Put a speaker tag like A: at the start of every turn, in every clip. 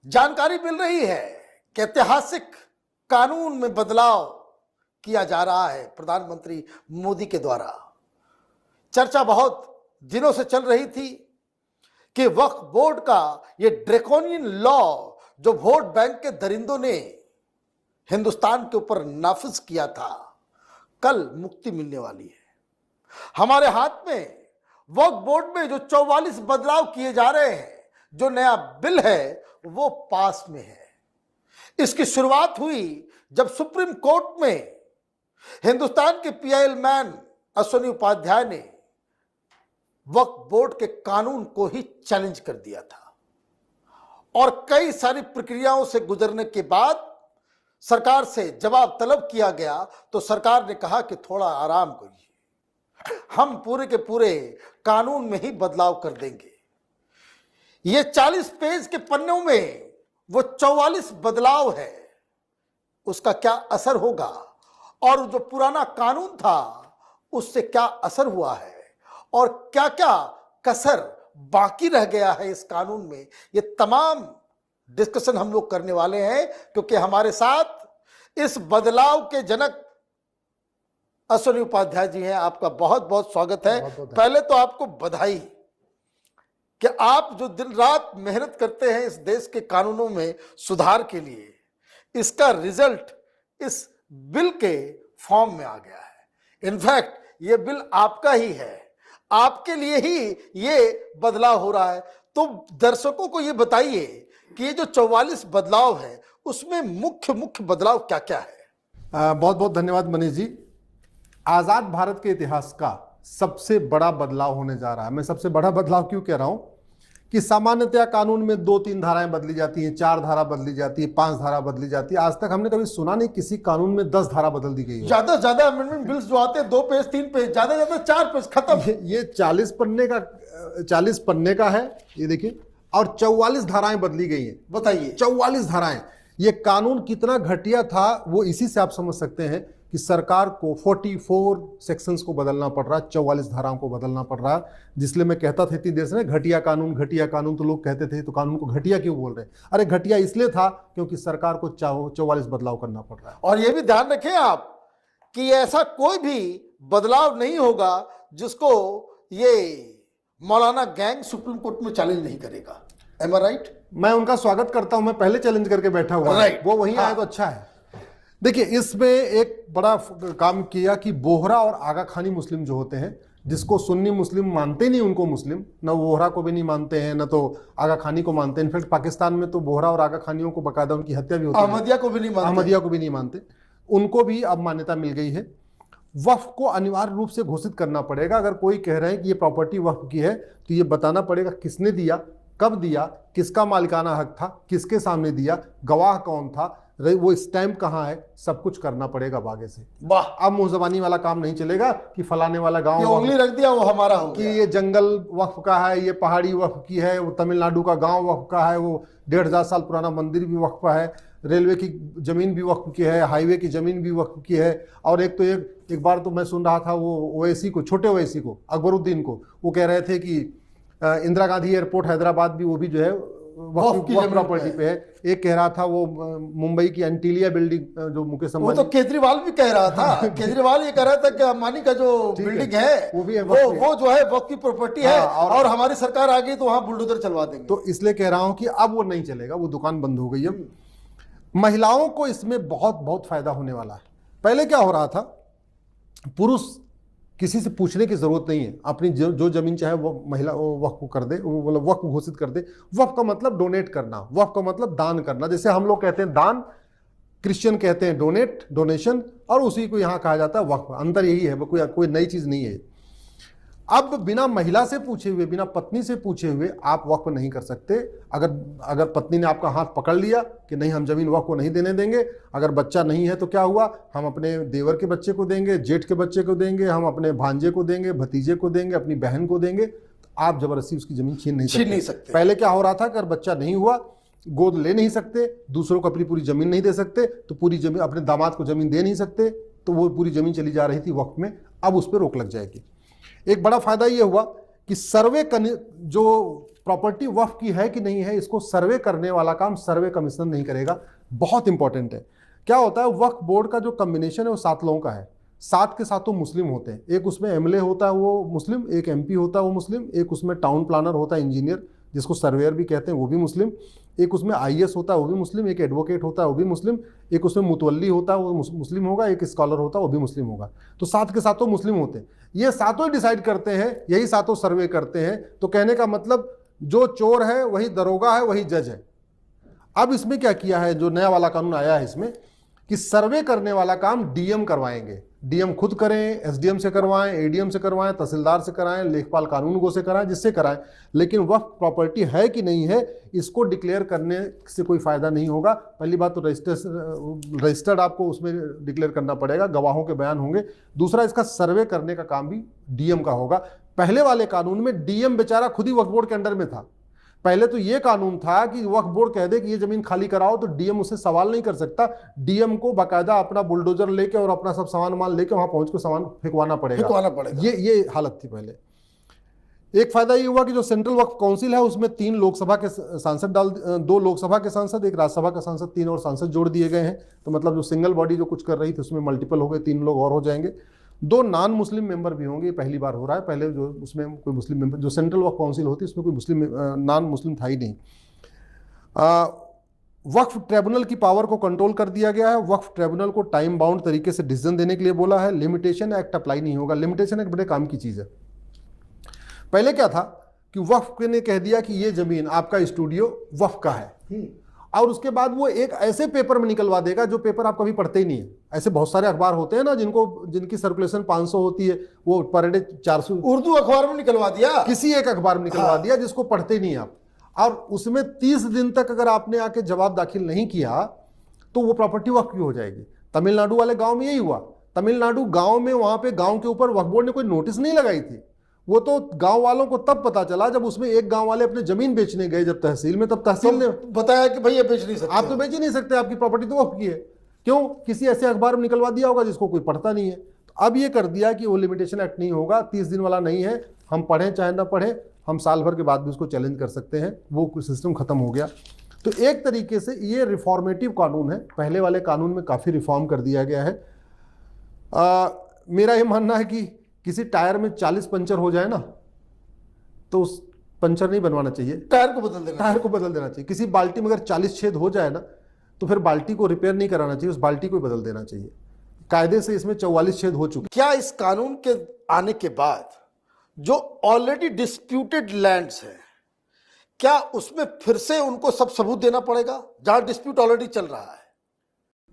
A: जानकारी मिल रही है कि ऐतिहासिक कानून में बदलाव किया जा रहा है प्रधानमंत्री मोदी के द्वारा। चर्चा बहुत दिनों से चल रही थी कि वक्फ बोर्ड का ये ड्रैकोनियन लॉ जो वोट बैंक के दरिंदों ने हिंदुस्तान के ऊपर नाफिज किया था, कल मुक्ति मिलने वाली है। हमारे हाथ में वक्फ बोर्ड में जो 44 बदलाव किए जा रहे हैं, जो नया बिल है वो पास में है। इसकी शुरुआत हुई जब सुप्रीम कोर्ट में हिंदुस्तान के पीआईएल मैन अश्विनी उपाध्याय ने वक्फ बोर्ड के कानून को ही चैलेंज कर दिया था और कई सारी प्रक्रियाओं से गुजरने के बाद सरकार से जवाब तलब किया गया तो सरकार ने कहा कि थोड़ा आराम करिए, हम पूरे के पूरे कानून में ही बदलाव कर देंगे। ये 40 पेज के पन्नों में वो 44 बदलाव है, उसका क्या असर होगा और जो पुराना कानून था उससे क्या असर हुआ है और क्या क्या कसर बाकी रह गया है इस कानून में, ये तमाम डिस्कशन हम लोग करने वाले हैं। क्योंकि हमारे साथ इस बदलाव के जनक अश्विनी उपाध्याय जी हैं। आपका बहुत बहुत स्वागत है। पहले तो आपको बधाई कि आप जो दिन रात मेहनत करते हैं इस देश के कानूनों में सुधार के लिए, इसका रिजल्ट इस बिल के फॉर्म में आ गया है। इनफैक्ट ये बिल आपका ही है, आपके लिए ही ये बदलाव हो रहा है। तो दर्शकों को ये बताइए कि ये जो 44 बदलाव है उसमें मुख्य बदलाव क्या क्या है।
B: बहुत बहुत धन्यवाद मनीष जी। आजाद भारत के इतिहास का सबसे बड़ा बदलाव होने जा रहा है। मैं सबसे बड़ा बदलाव क्यों कह रहा हूं कि सामान्यतया कानून में 2-3 धाराएं बदली जाती हैं, 4 धारा बदली जाती है, 5 धारा बदली जाती है। आज तक हमने कभी सुना नहीं किसी कानून में 10 धारा बदल दी गई है।
A: ज्यादा से ज्यादा अमेंडमेंट बिल्स जो आते हैं 2 पेज 3 पेज, ज्यादा से ज्यादा 4 पेज, खत्म।
B: ये 40 पन्ने का है, ये देखिए, और 44 धाराएं बदली गई हैं।
A: बताइए
B: 44 धाराएं। ये कानून कितना घटिया था वो इसी से आप समझ सकते हैं कि सरकार को 44 सेक्शंस को बदलना पड़ रहा है, 44 धाराओं को बदलना पड़ रहा है। जिसलिए मैं कहता था इतनी देर से ना, घटिया कानून, तो लोग कहते थे तो कानून को घटिया क्यों बोल रहे हैं। अरे घटिया इसलिए था क्योंकि सरकार को 44 बदलाव करना पड़ रहा है।
A: और ये भी ध्यान रखें आप कि ऐसा कोई भी बदलाव नहीं होगा जिसको ये मौलाना गैंग सुप्रीम कोर्ट में चैलेंज नहीं करेगा। एम आई राइट?
B: मैं उनका स्वागत करता हूं, मैं पहले चैलेंज करके बैठा हुआ
A: राइट।
B: वो वहीं आए तो अच्छा है। देखिए, इसमें एक बड़ा काम किया कि बोहरा और आगा खानी मुस्लिम जो होते हैं, जिसको सुन्नी मुस्लिम मानते नहीं, उनको मुस्लिम, न बोहरा को भी नहीं मानते हैं, न तो आगा खानी को मानते हैं। इनफैक्ट पाकिस्तान में तो बोहरा और आगा खानियों को बकायदा उनकी हत्या भी होती है।
A: अहमदिया को भी नहीं मानते।
B: उनको भी अब मान्यता मिल गई है। वक्फ को अनिवार्य रूप से घोषित करना पड़ेगा। अगर कोई कह रहे हैं कि ये प्रॉपर्टी वक्फ की है तो ये बताना पड़ेगा किसने दिया, कब दिया, किसका मालिकाना हक था, किसके सामने दिया, गवाह कौन था, वो स्टैम्प कहाँ है, सब कुछ करना पड़ेगा आगे से।
A: वाह,
B: अब मुंहजबानी वाला काम नहीं चलेगा कि फलाने वाला गांव
A: उंगली रख दिया वो हमारा हो
B: कि
A: गया।
B: ये जंगल वक्फ का है, ये पहाड़ी वक्फ की है, वो तमिलनाडु का गांव वक्फ का है, वो 1500 साल पुराना मंदिर भी वक्फ का है, रेलवे की जमीन भी वक्फ की है, हाईवे की जमीन भी वक्फ की है। और एक बार तो मैं सुन रहा था वो ओवैसी को, छोटे ओवैसी को, अकबरुद्दीन को, वो कह रहे थे कि इंदिरा गांधी एयरपोर्ट हैदराबाद भी वो भी जो है वक्फ प्रॉपर्टी पे है। एक कह रहा था वो मुंबई की एंटीलिया बिल्डिंग जो मुकेश अंबानी,
A: वो तो केजरीवाल भी कह रहा था। केजरीवाल ये कह रहा था कि अंबानी का जो बिल्डिंग है वो जो है वक्फ की प्रॉपर्टी है और हमारी सरकार आ गई तो वहां बुलडोजर चलवा देंगे।
B: तो इसलिए कह रहा हूं कि अब वो नहीं चलेगा, वो दुकान बंद हो गई है। महिलाओं को इसमें बहुत बहुत फायदा होने वाला है। पहले क्या हो रहा था, पुरुष किसी से पूछने की जरूरत नहीं है, अपनी जो जमीन चाहे वो महिला वक्फ कर दे, वो वक्फ घोषित कर दे। वक्फ का मतलब डोनेट करना, वक्फ का मतलब दान करना। जैसे हम लोग कहते हैं दान, क्रिश्चियन कहते हैं डोनेशन, और उसी को यहाँ कहा जाता है वक्फ। अंतर यही है, वो कोई नई चीज नहीं है। अब बिना महिला से पूछे हुए, बिना पत्नी से पूछे हुए आप वक्फ नहीं कर सकते। अगर पत्नी ने आपका हाथ पकड़ लिया कि नहीं हम जमीन वक्फ को नहीं देने देंगे, अगर बच्चा नहीं है तो क्या हुआ, हम अपने देवर के बच्चे को देंगे, जेठ के बच्चे को देंगे, हम अपने भांजे को देंगे, भतीजे को देंगे, अपनी बहन को देंगे, तो आप जबरदस्ती उसकी जमीन छीन नहीं सकते। पहले क्या हो रहा था, अगर बच्चा नहीं हुआ, गोद ले नहीं सकते, दूसरों को अपनी पूरी जमीन नहीं दे सकते, तो पूरी जमीन अपने दामाद को जमीन दे नहीं सकते, तो वो पूरी जमीन चली जा रही थी वक्फ में। अब उस पर रोक लग जाएगी। एक बड़ा फायदा ये हुआ कि सर्वे जो प्रॉपर्टी वक्फ की है कि नहीं है, इसको सर्वे करने वाला काम सर्वे कमीशन नहीं करेगा। बहुत इंपॉर्टेंट है। क्या होता है, वक्फ बोर्ड का जो कॉम्बिनेशन है वो 7 लोगों का है। 7 के सातों मुस्लिम होते हैं। एक उसमें एमएलए होता है वो मुस्लिम, एक एमपी होता है वो मुस्लिम, एक उसमें टाउन प्लानर होता है इंजीनियर जिसको सर्वेयर भी कहते हैं वो भी मुस्लिम, एक उसमें आईएएस होता है वो भी मुस्लिम, एक एडवोकेट होता है वो भी मुस्लिम, एक उसमें मुतवल्ली होता है वो मुस्लिम होगा, एक स्कॉलर होता है वो भी मुस्लिम होगा। तो 7 के सातों मुस्लिम होते हैं। ये सातों ही डिसाइड करते हैं, यही सातों सर्वे करते हैं। तो कहने का मतलब जो चोर है वही दरोगा है, वही जज है। अब इसमें क्या किया है, जो नया वाला कानून आया है इसमें, कि सर्वे करने वाला काम डीएम करवाएंगे। डीएम खुद करें, एसडीएम से करवाएं, एडीएम से करवाएं, तहसीलदार से कराएं, लेखपाल कानूनगो से कराएं, जिससे कराएं। लेकिन वक्फ प्रॉपर्टी है कि नहीं है, इसको डिक्लेयर करने से कोई फायदा नहीं होगा। पहली बात तो रजिस्टर्ड आपको उसमें डिक्लेयर करना पड़ेगा, गवाहों के बयान होंगे। दूसरा, इसका सर्वे करने का काम भी डीएम का होगा। पहले वाले कानून में डीएम बेचारा खुद ही वक्फ बोर्ड के अंडर में था। पहले तो ये कानून था कि वक्फ बोर्ड कह दे कि ये जमीन खाली कराओ तो डीएम उससे सवाल नहीं कर सकता। डीएम को बाकायदा अपना बुलडोजर लेके और अपना सब सामान माल लेके वहां पहुंच के सामान फेंकवाना पड़ेगा। ये हालत थी पहले। एक फायदा ये हुआ कि जो सेंट्रल वक्फ काउंसिल है उसमें 3 लोकसभा के सांसद 2 लोकसभा के सांसद, 1 राज्यसभा का सांसद, 3 और सांसद जोड़ दिए गए हैं। तो मतलब जो सिंगल बॉडी जो कुछ कर रही थी उसमें मल्टीपल हो गए, 3 लोग और हो जाएंगे। 2 नॉन मुस्लिम मेंबर भी होंगे, पहली बार हो रहा है। पहले जो उसमें कोई मुस्लिम मेंबर, जो सेंट्रल वक्फ काउंसिल होती है उसमें कोई मुस्लिम नॉन मुस्लिम था ही नहीं। वक्फ ट्रिब्यूनल की पावर को कंट्रोल कर दिया गया है। वक्फ ट्रिब्यूनल को टाइम बाउंड तरीके से डिसीजन देने के लिए बोला है। लिमिटेशन एक्ट अप्लाई नहीं होगा। लिमिटेशन एक्ट बड़े काम की चीज़ है। पहले क्या था कि वक्फ ने कह दिया कि ये जमीन आपका स्टूडियो वक्फ का है, और उसके बाद वो एक ऐसे पेपर में निकलवा देगा जो पेपर आप कभी पढ़ते ही नहीं है। ऐसे बहुत सारे अखबार होते हैं ना जिनकी सर्कुलेशन 500 होती है, वो पर डे 400
A: उर्दू अखबार में निकलवा दिया,
B: किसी एक अखबार में निकलवा दिया जिसको पढ़ते ही नहीं आप। और उसमें 30 दिन तक अगर आपने आके जवाब दाखिल नहीं किया तो वो प्रॉपर्टी वक्फ की हो जाएगी। तमिलनाडु वाले गांव में यही हुआ। तमिलनाडु गांव में, वहां पे गांव के ऊपर वक्फ बोर्ड ने कोई नोटिस नहीं लगाई थी। वो तो गांव वालों को तब पता चला जब उसमें एक गांव वाले अपने जमीन बेचने गए जब तहसील में, तब तहसील ने
A: बताया कि भाई ये बेच नहीं सकते,
B: आप तो बेच ही नहीं सकते, आपकी प्रॉपर्टी तो वक्फ की है। क्यों? किसी ऐसे अखबार में निकलवा दिया होगा जिसको कोई पढ़ता नहीं है। तो अब ये कर दिया कि वो लिमिटेशन एक्ट नहीं होगा, 30 दिन वाला नहीं है। हम पढ़ें चाहे ना पढ़ें, हम साल भर के बाद भी उसको चैलेंज कर सकते हैं। वो सिस्टम खत्म हो गया। तो एक तरीके से ये रिफॉर्मेटिव कानून है। पहले वाले कानून में काफ़ी रिफॉर्म कर दिया गया है। मेरा ये मानना है कि किसी टायर में 40 पंचर हो जाए ना तो उस पंचर नहीं बनवाना चाहिए,
A: टायर को बदल देना
B: चाहिए। किसी बाल्टी में अगर 40 छेद हो जाए ना तो फिर बाल्टी को रिपेयर नहीं कराना चाहिए, उस बाल्टी को बदल देना चाहिए। कायदे से इसमें 44 छेद हो चुके।
A: क्या इस कानून के आने के बाद जो ऑलरेडी डिस्प्यूटेड लैंड्स हैं, क्या उसमें फिर से उनको सब सबूत देना पड़ेगा जहां डिस्प्यूट ऑलरेडी चल रहा है?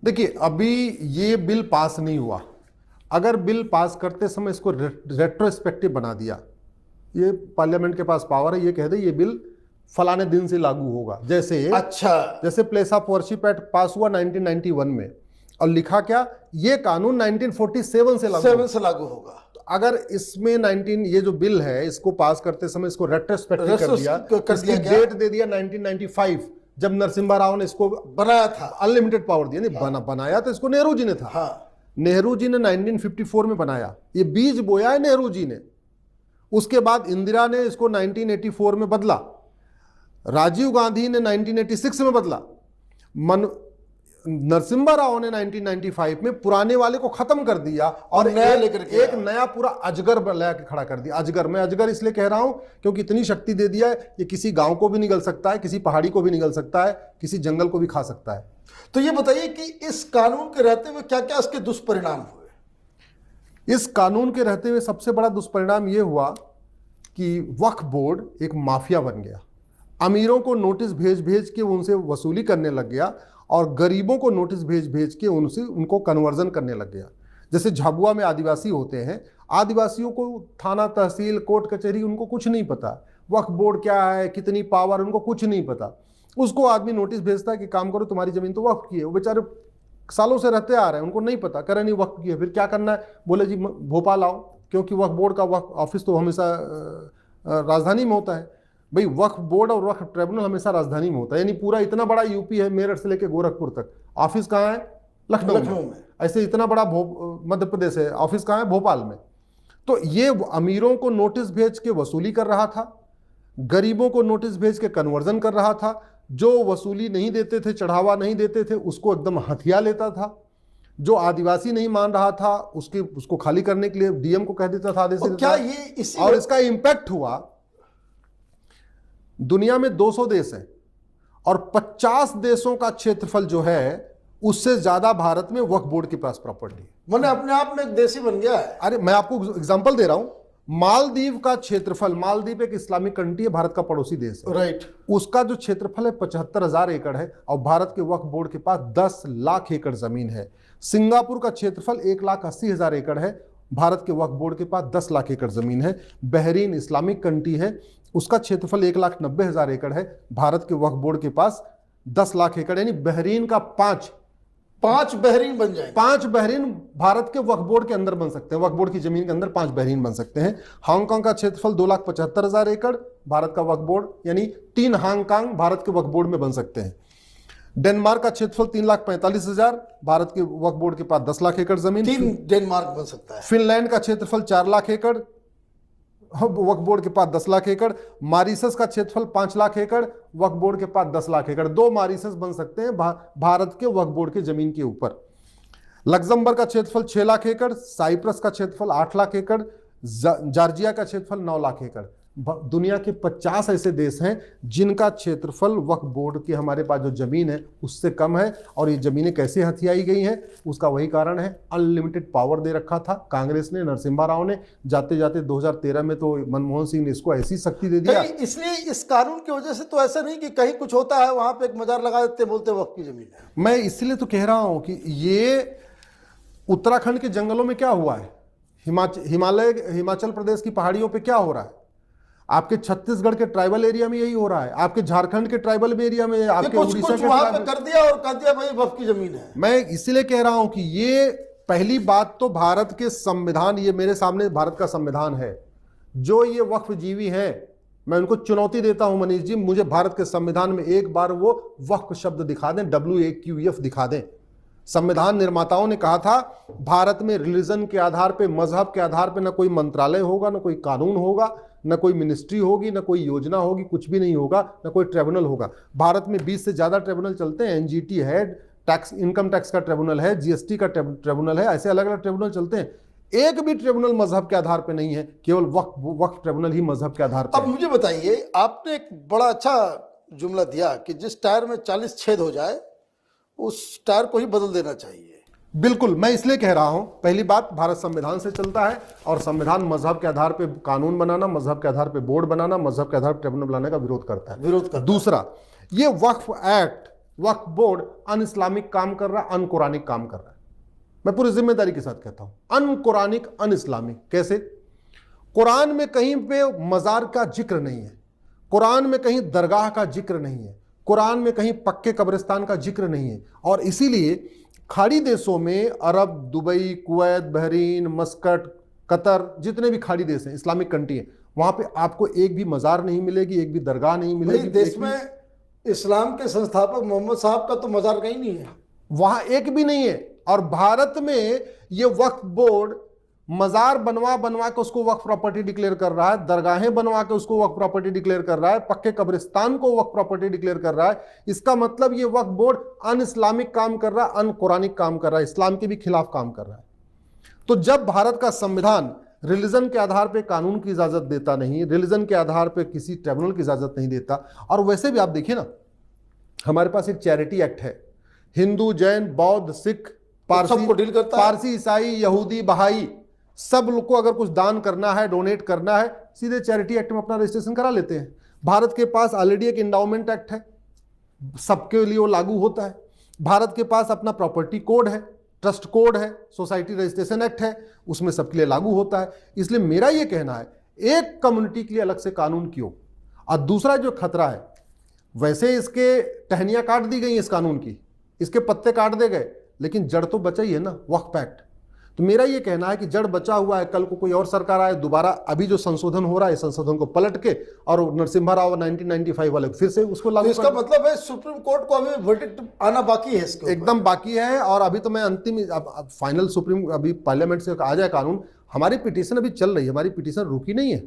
B: देखिए, अभी ये बिल पास नहीं हुआ। अगर बिल पास करते समय इसको रेट्रोस्पेक्टिव बना दिया, ये पार्लियामेंट के पास पावर है, ये कह दे ये बिल फलाने दिन से लागू होगा। जैसे प्लेस ऑफ वर्शिप एक्ट पास हुआ 1991 में, और लिखा क्या, ये कानून 1947 से
A: लागू होगा।
B: तो अगर इसमें ये जो बिल है इसको पास करते समय इसको रेट्रोस्पेक्टिव कर दिया, इसकी डेट दे दिया 1995, जब नरसिम्हा राव ने इसको
A: बनाया था,
B: अनलिमिटेड पावर दिया। नहीं, बनाया तो इसको नेहरू जी ने था। नेहरू जी ने 1954 में बनाया, ये बीज बोया है नेहरू जी ने। उसके बाद इंदिरा ने इसको 1984 में बदला, राजीव गांधी ने 1986 में बदला, नरसिम्हा राव ने 1995 में पुराने वाले को खत्म कर दिया और एक नया पूरा अजगर ला के खड़ा कर दिया। अजगर, मैं अजगर इसलिए कह रहा हूं क्योंकि इतनी शक्ति दे दिया है, ये किसी गांव को भी निगल सकता है, किसी पहाड़ी को भी निगल सकता है, किसी जंगल को भी खा सकता है।
A: तो ये बताइए कि इस कानून के रहते हुए क्या क्या इसके दुष्परिणाम हुए?
B: इस कानून के रहते हुए सबसे बड़ा दुष्परिणाम यह हुआ कि वक्फ बोर्ड एक माफिया बन गया। अमीरों को नोटिस भेज भेज के उनसे वसूली करने लग गया और गरीबों को नोटिस भेज भेज के उनको कन्वर्जन करने लग गया। जैसे झाबुआ में आदिवासी होते हैं, आदिवासियों को थाना, तहसील, कोर्ट कचहरी उनको कुछ नहीं पता, वक्फ बोर्ड क्या है, कितनी पावर, उनको कुछ नहीं पता। उसको आदमी नोटिस भेजता है कि काम करो, तुम्हारी जमीन तो वक्फ की है। वो बेचारे सालों से रहते आ रहे हैं, उनको नहीं पता, करे नहीं वक्फ की है। फिर क्या करना है, बोले जी भोपाल आओ, क्योंकि वक्फ बोर्ड का वक्फ ऑफिस तो हमेशा राजधानी में होता है। भाई वक्फ बोर्ड और वक्फ ट्रिब्यूनल हमेशा राजधानी में होता है। यानी पूरा इतना बड़ा यूपी है, मेरठ से लेकर गोरखपुर तक, ऑफिस कहाँ है? लखनऊ में। ऐसे इतना बड़ा मध्य प्रदेश है, ऑफिस कहाँ है? भोपाल में। तो ये अमीरों को नोटिस भेज के वसूली कर रहा था, गरीबों को नोटिस भेज के कन्वर्जन कर रहा था, जो वसूली नहीं देते थे, चढ़ावा नहीं देते थे, उसको एकदम हथिया लेता था, जो आदिवासी नहीं मान रहा था उसको खाली करने के लिए डीएम को कह देता था, आदेश देता
A: क्या
B: था।
A: ये इसी
B: और इसका इंपैक्ट हुआ, दुनिया में 200 देश हैं और 50 देशों का क्षेत्रफल जो है उससे ज्यादा भारत में वक्फ बोर्ड के पास प्रॉपर्टी है।
A: मैंने अपने आप में एक देशी बन गया है।
B: अरे मैं आपको एग्जांपल दे रहा हूं, मालदीव का क्षेत्रफल, मालदीव एक इस्लामिक कंट्री है, भारत का पड़ोसी देश है,
A: राइट।
B: उसका जो क्षेत्रफल है 75,000 एकड़ है और भारत के वक्फ बोर्ड के पास 10 लाख एकड़ जमीन है। सिंगापुर का क्षेत्रफल 1,80,000 एकड़ है, भारत के वक्फ बोर्ड के पास 10 लाख एकड़ जमीन है। बहरीन इस्लामिक कंट्री है, उसका क्षेत्रफल 1,90,000 एकड़ है, भारत के वक्फ बोर्ड के पास 10 लाख एकड़, यानी बहरीन का 5
A: बहरीन बन जाएंगे।
B: 5 बहरीन भारत के वक्फ बोर्ड के अंदर बन सकते हैं, वक्फ बोर्ड की जमीन के अंदर 5 बहरीन बन सकते हैं। हांगकांग का क्षेत्रफल 2,75,000 एकड़, भारत का वक्फ बोर्ड, यानी 3 हांगकांग भारत के वक्फ बोर्ड में बन सकते हैं। डेनमार्क का क्षेत्रफल 3,45,000, भारत के वक्फ बोर्ड के पास 10 लाख एकड़ जमीन।
A: 3 डेनमार्क बन सकता है।
B: फिनलैंड का क्षेत्रफल 4 लाख एकड़, वक्फ बोर्ड के पास 10 लाख एकड़। मॉरिशस का क्षेत्रफल 5 लाख एकड़, वक्फ बोर्ड के पास 10 लाख एकड़। 2 मॉरिशस बन सकते हैं भारत के वक्फ बोर्ड की जमीन के ऊपर। लग्जमबर्ग का क्षेत्रफल 6 लाख एकड़, साइप्रस का क्षेत्रफल 8 लाख एकड़, जॉर्जिया का क्षेत्रफल 9 लाख एकड़। दुनिया के 50 ऐसे देश हैं जिनका क्षेत्रफल वक्फ बोर्ड की हमारे पास जो जमीन है उससे कम है। और ये जमीनें कैसे हथियाई गई हैं, उसका वही कारण है, अनलिमिटेड पावर दे रखा था कांग्रेस ने, नरसिम्हा राव ने। जाते जाते 2013 में तो मनमोहन सिंह ने इसको ऐसी शक्ति दे दिया।
A: इसलिए इस कानून की वजह से तो ऐसा नहीं कि कहीं कुछ होता है वहां पे एक मजार लगा देते, बोलते वक्फ की जमीन है।
B: मैं इसलिए तो कह रहा हूं कि ये उत्तराखंड के जंगलों में क्या हुआ है, हिमाचल प्रदेश की पहाड़ियों पे क्या हो रहा है, आपके छत्तीसगढ़ के ट्राइबल एरिया में यही हो रहा है, आपके झारखंड के ट्राइबल एरिया में, आपके उड़ीसा के
A: वहां पे कर दिया और कह दिया भाई वक्फ की जमीन है।
B: मैं इसलिए कह रहा हूं कि ये पहली बात तो भारत के संविधान, ये मेरे सामने भारत का संविधान है, जो ये वक्फ जीवी हैं मैं उनको चुनौती देता हूं मनीष जी, मुझे भारत के संविधान में एक बार वो वक्फ शब्द दिखा दें, WAQF दिखा दें। संविधान निर्माताओं ने कहा था भारत में रिलीजन के आधार पे, मजहब के आधार पे न कोई मंत्रालय होगा, न कोई कानून होगा, न कोई मिनिस्ट्री होगी, न कोई योजना होगी, कुछ भी नहीं होगा, न कोई ट्रिब्यूनल होगा। भारत में 20 से ज्यादा ट्रिब्यूनल चलते हैं, NGT है, टैक्स इनकम टैक्स का ट्रिब्यूनल है, GST का ट्रिब्यूनल है, ऐसे अलग अलग ट्रिब्यूनल चलते हैं। एक भी ट्रिब्यूनल मजहब के आधार पे नहीं है, केवल वक्फ ट्रिब्यूनल ही मजहब के आधार पर।
A: अब मुझे बताइए, आपने एक बड़ा अच्छा जुमला दिया कि जिस टायर में 40 छेद हो जाए उस टायर को ही बदल देना चाहिए।
B: बिल्कुल, मैं इसलिए कह रहा हूं, पहली बात भारत संविधान से चलता है और संविधान मजहब के आधार पे कानून बनाना, मजहब के आधार पे बोर्ड बनाना, मजहब के आधार पर ट्रिब्यूनल बनाने का विरोध करता है। दूसरा, ये वक्फ एक्ट, वक्फ बोर्ड अन इस्लामिक काम कर रहा है, अन कुरानिक काम कर रहा है। मैं पूरी जिम्मेदारी के साथ कहता हूं, अन कुरानिक अन इस्लामिक। कैसे? कुरान में कहीं पे मजार का जिक्र नहीं है, कुरान में कहीं दरगाह का जिक्र नहीं है, कुरान में कहीं पक्के कब्रिस्तान का जिक्र नहीं है। और इसीलिए खाड़ी देशों में, Arab, Dubai, Kuwait, Bahrain, Muscat, Qatar, जितने भी खाड़ी देश हैं, इस्लामिक कंट्री है, वहां पे आपको एक भी मजार नहीं मिलेगी, एक भी दरगाह नहीं मिलेगी।
A: देश में इस्लाम के संस्थापक मोहम्मद साहब का तो मजार कहीं नहीं है,
B: वहां एक भी नहीं है। और भारत में ये वक्फ बोर्ड मजार बनवा बनवा के उसको वक्फ प्रॉपर्टी डिक्लेयर कर रहा है, दरगाहें बनवा के उसको वक्फ प्रॉपर्टी डिक्लेयर कर रहा है, पक्के कब्रिस्तान को वक्फ प्रॉपर्टी डिक्लेयर कर रहा है। इसका मतलब ये वक्फ बोर्ड अन इस्लामिक काम कर रहा है, अन कुरानिक काम कर रहा है, इस्लाम के भी खिलाफ काम कर रहा है। तो जब भारत का संविधान रिलीजन के आधार पर कानून की इजाजत देता नहीं, रिलीजन के आधार पर किसी ट्रिब्यूनल की इजाजत नहीं देता, और वैसे भी आप देखिए ना, हमारे पास एक चैरिटी एक्ट है, हिंदू, जैन, बौद्ध, सिख, पारसी, ईसाई, यहूदी, बहाई, सब लोग को अगर कुछ दान करना है, डोनेट करना है, सीधे चैरिटी एक्ट में अपना रजिस्ट्रेशन करा लेते हैं। भारत के पास ऑलरेडी एक इंडाउमेंट एक्ट है, सबके लिए वो लागू होता है। भारत के पास अपना प्रॉपर्टी कोड है, ट्रस्ट कोड है, सोसाइटी रजिस्ट्रेशन एक्ट है, उसमें सबके लिए लागू होता है। इसलिए मेरा ये कहना है, एक कम्युनिटी के लिए अलग से कानून क्यों? और दूसरा जो खतरा है, वैसे इसके टहनियां काट दी गई इस कानून की, इसके पत्ते काट दे गए, लेकिन जड़ तो बचा ही है ना, वक्फ एक्ट। तो मेरा ये कहना है कि जड़ बचा हुआ है, कल को कोई और सरकार आए, दोबारा अभी जो संशोधन हो रहा है, संशोधन को पलट के और नरसिम्हा राव 1995 वाले फिर से उसको लागू।
A: इसका मतलब है सुप्रीम कोर्ट को अभी वर्डिक्ट आना बाकी है, इसके
B: एकदम बाकी है। और अभी तो मैं अंतिम, अब फाइनल सुप्रीम, अभी पार्लियामेंट से आ जाए कानून, हमारी पिटीशन अभी चल रही है, हमारी पिटीशन रुकी नहीं है।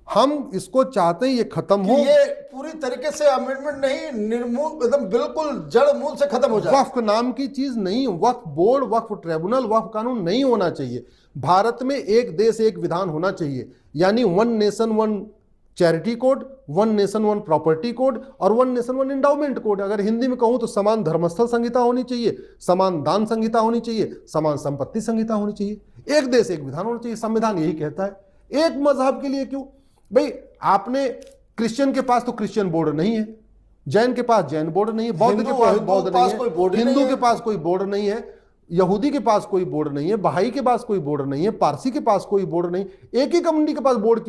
B: हम इसको चाहते हैं ये खत्म
A: कि
B: हो।
A: ये पूरी तरीके से अमेंडमेंट नहीं, निर्मूल, एकदम बिल्कुल जड़ मूल से खत्म हो जाए।
B: वक्फ नाम की चीज नहीं, वक्फ बोर्ड, वक्फ ट्रिब्यूनल, वक्फ कानून नहीं होना चाहिए। भारत में एक देश एक विधान होना चाहिए, यानी one nation one charity code, one nation one property code और one nation one endowment code. अगर हिंदी में कहूं तो समान धर्मस्थल संहिता होनी चाहिए, समान दान संहिता होनी चाहिए, समान संपत्ति संहिता होनी चाहिए। एक देश एक विधान होना चाहिए, संविधान यही कहता है। एक मजहब के लिए क्यों भाई? आपने क्रिश्चियन के पास तो क्रिश्चियन बोर्ड नहीं है, जैन के पास जैन बोर्ड नहीं है, बौद्ध के पास बौद्ध नहीं है, हिंदू के पास कोई बोर्ड नहीं है, यहूदी के पास कोई बोर्ड नहीं है, बहाई के पास कोई बोर्ड नहीं है, पारसी के पास कोई बोर्ड नहीं। एक ही कम्युनिटी के पास बोर्ड क्यों?